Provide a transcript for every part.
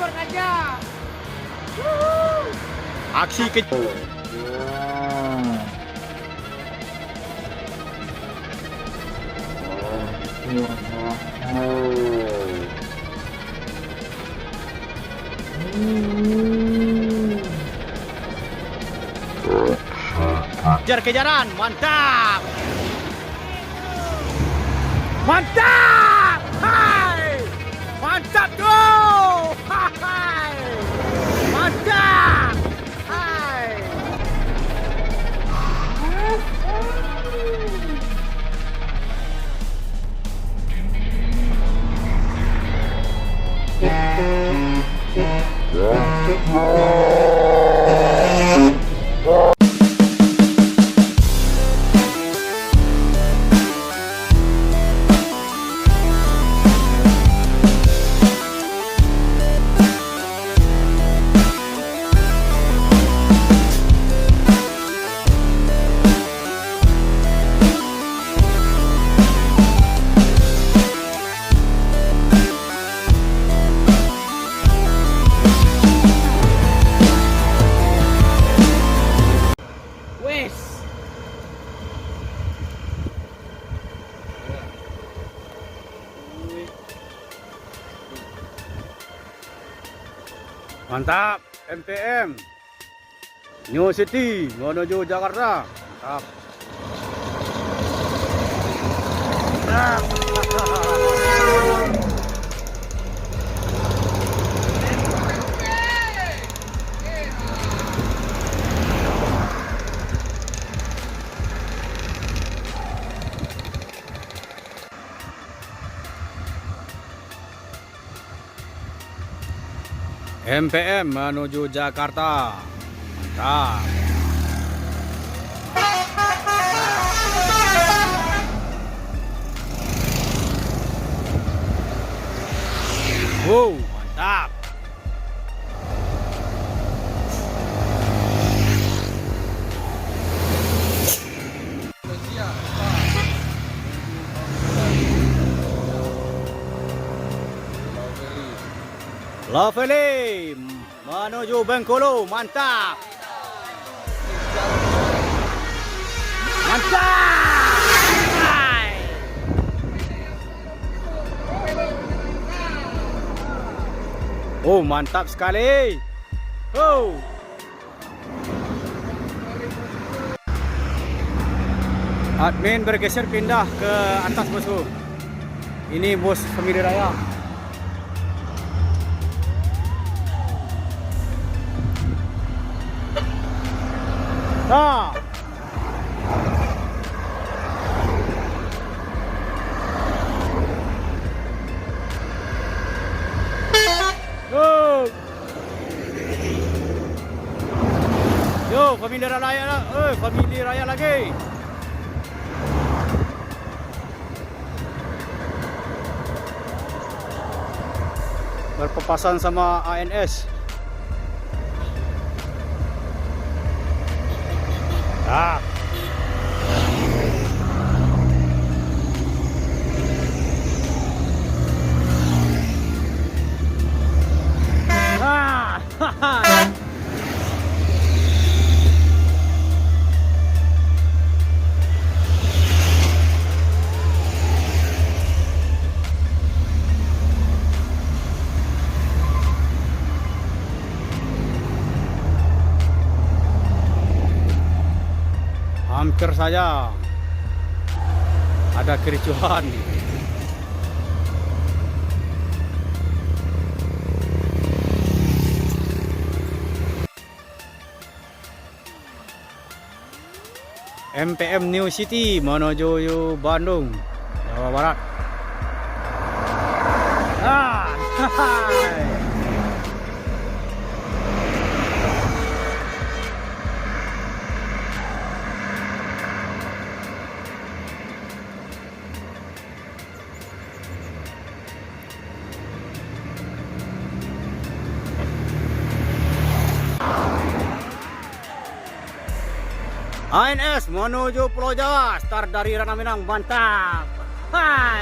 Keluar aja. Aksi kecil. Kejar-kejaran, mantap. Mantap! Hai! Mantap tuh! Hai! Mantap! Hai! Wes. Mantap, MPM New City menuju Jakarta. Mantap. MPM menuju Jakarta. Mantap. Wow, mantap. Lovely menuju Bengkulu, mantap. Mantap. Hai. Oh, mantap sekali. Oh. Admin bergeser pindah ke atas, bosku. Ini bos Family Raya. Nah. Yo, Family Raya, Family Raya lagi. Berpapasan sama ANS. Ah. Ah. Hampir saja ada kericuhan. MPM New City menuju Bandung, Jawa Barat. ANS menuju Pulau Jawa, start dari Rana Minang, mantap. Hai.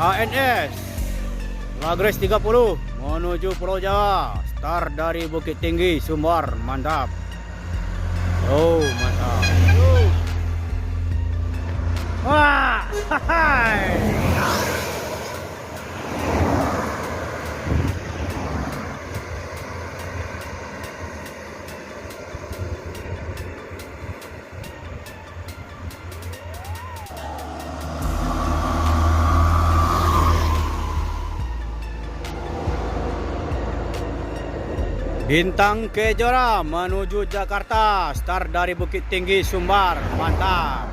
ANS Lagres 30 menuju Pulau Jawa. Start dari Bukit Tinggi, Sumbar. Mantap. Oh, mantap. Wah, hai. Bintang Kejora menuju Jakarta. Start dari Bukit Tinggi, Sumbar. Mantap.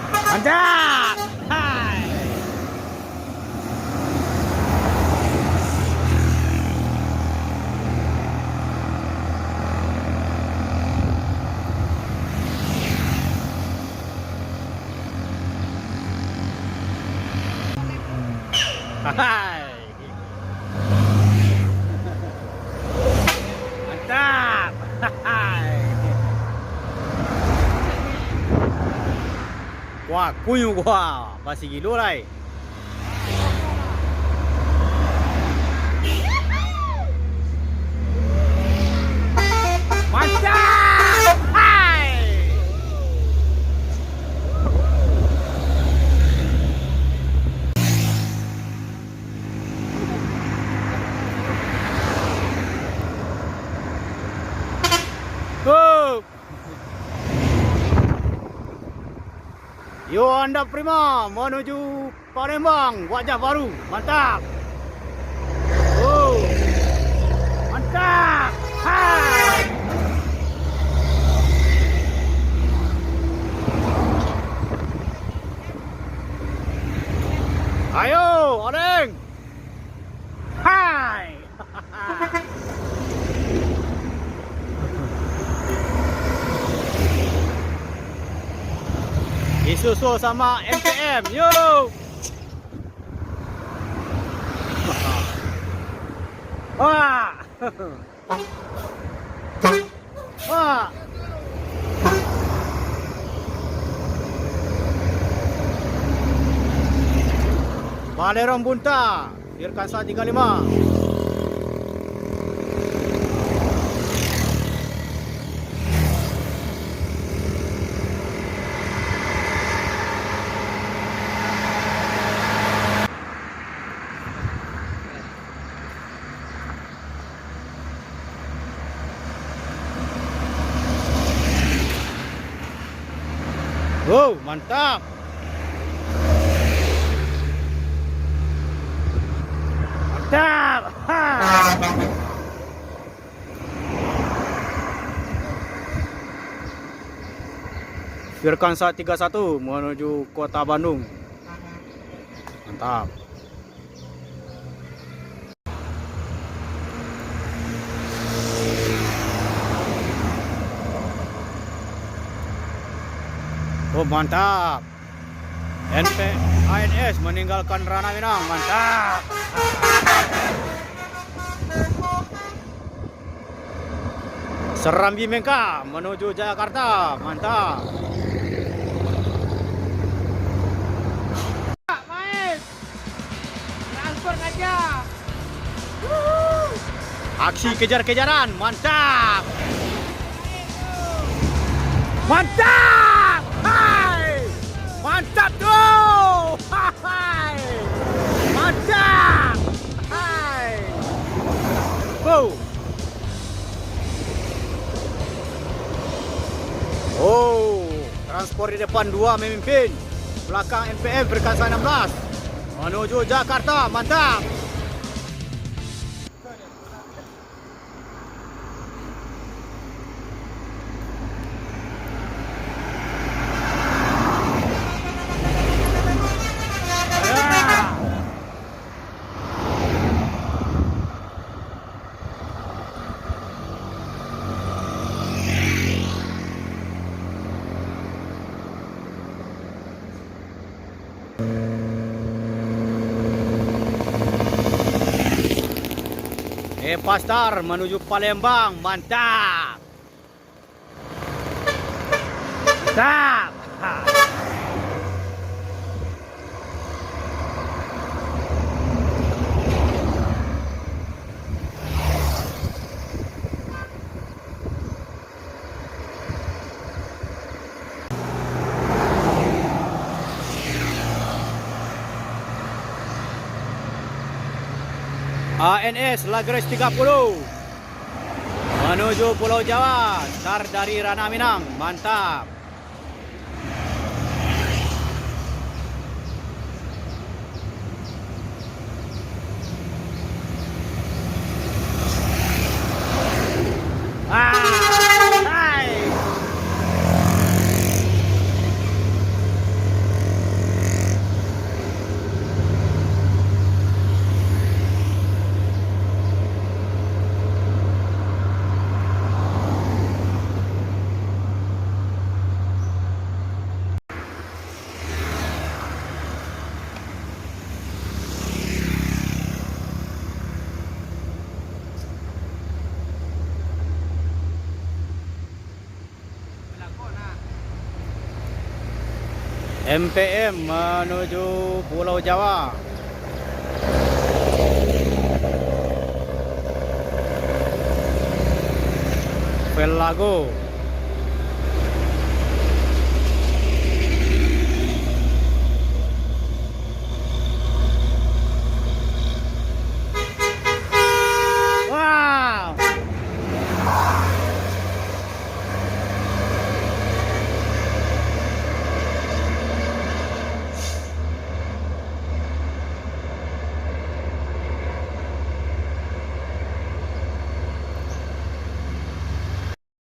Mantap. Hai. Hai. Mantap. Hai. Wah, kuyu gua, masih gilo lai. Mantap. Hai. Oh. Yo Anda Prima menuju Palembang, wajah baru. Mantap. Oh. Mantap. Hai. Ayo, Odeng. Hai. Disusul sama MPM, yo. Wah. Wah. Balerong Bunta, Dirkansa 35. Oh, mantap. Mantap. Ha. Dirkansa 31 menuju Kota Bandung. Mantap. Oh, mantap. ANS meninggalkan Ranah Minang. Mantap. Serambi Mengka menuju Jakarta. Mantap. Main. Transfer aja. Aksi kejar-kejaran. Mantap. Mantap. Hai. Mantap tuh. Hai. Mantap. Hai. Wow. Oh, transport di depan 2 memimpin. Belakang NPM Perkasa 16 menuju Jakarta. Mantap. Pastar menuju Palembang. Mantap. Mantap. ANS Lagres 30 menuju Pulau Jawa, start dari Rana Minang. Mantap. Hai. MPM menuju Pulau Jawa. Velago